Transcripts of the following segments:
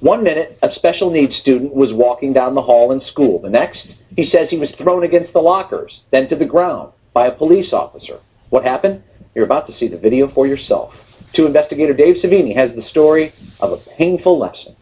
1 minute, a special needs student was walking down the hall in school. The next, he says he was thrown against the lockers, then to the ground by a police officer. What happened? You're about to see the video for yourself. 2 Investigator Dave Savini has the story of a painful lesson.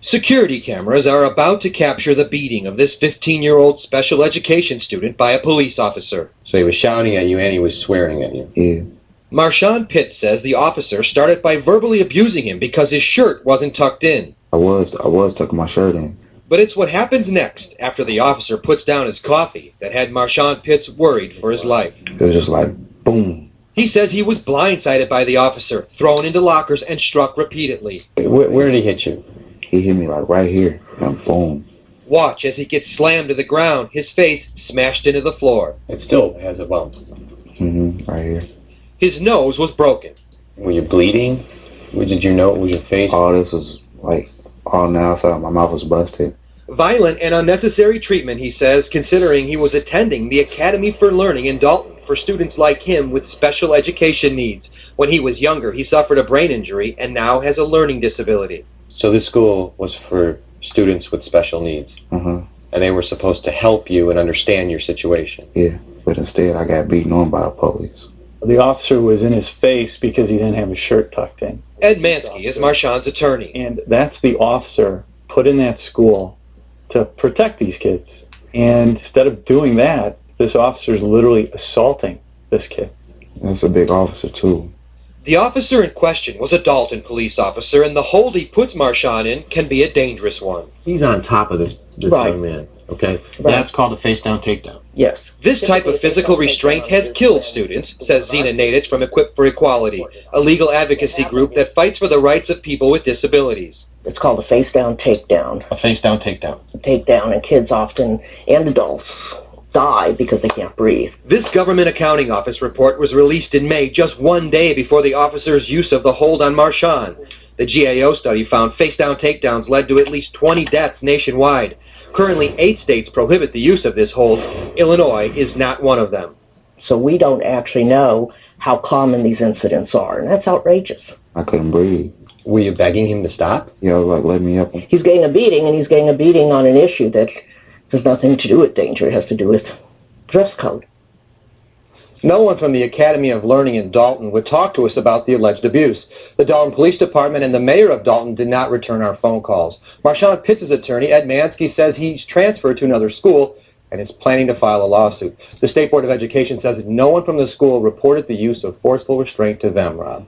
Security cameras are about to capture the beating of this 15-year-old special education student by a police officer. So he was shouting at you and he was swearing at you? Yeah. Marshawn Pitts says the officer started by verbally abusing him because his shirt wasn't tucked in. I was tucking my shirt in. But it's what happens next after the officer puts down his coffee that had Marshawn Pitts worried for his life. It was just like, boom. He says he was blindsided by the officer, thrown into lockers, and struck repeatedly. Where did he hit you? He hit me like right here, and boom. Watch as he gets slammed to the ground, his face smashed into the floor. It still has a bump. Right here. His nose was broken. Were you bleeding? Did you know it was your face? All this was like all on the outside. My mouth was busted. Violent and unnecessary treatment, he says, considering he was attending the Academy for Learning in Dalton for students like him with special education needs. When he was younger, he suffered a brain injury and now has a learning disability. So this school was for students with special needs? And they were supposed to help you and understand your situation? Yeah, but instead I got beaten on by the police. The officer was in his face because he didn't have his shirt tucked in. Ed Mansky is Marshawn's attorney. And that's the officer put in that school to protect these kids. And instead of doing that, this officer is literally assaulting this kid. That's a big officer too. The officer in question was a Dalton police officer, and the hold he puts Marshawn in can be a dangerous one. He's on top of this young man, okay? That's called a face-down takedown. Yes. This type of physical restraint has killed students, says Zena Natives from Equip for Equality, a legal advocacy group that fights for the rights of people with disabilities. It's called a face-down takedown. A face-down takedown. Takedown, and kids often, and adults, die because they can't breathe. This Government Accounting Office report was released in May, just 1 day before the officer's use of the hold on Marshawn. The GAO study found face-down takedowns led to at least 20 deaths nationwide. Currently, 8 states prohibit the use of this hold. Illinois is not one of them. So we don't actually know how common these incidents are, and that's outrageous. I couldn't breathe. Were you begging him to stop? Yeah, like let me up. He's getting a beating, and he's getting a beating on an issue that has nothing to do with danger. It has to do with dress code. No one from the Academy of Learning in Dalton would talk to us about the alleged abuse. The Dalton Police Department and the mayor of Dalton did not return our phone calls. Marshawn Pitts' attorney, Ed Mansky, says he's transferred to another school and is planning to file a lawsuit. The State Board of Education says that no one from the school reported the use of forceful restraint to them, Rob.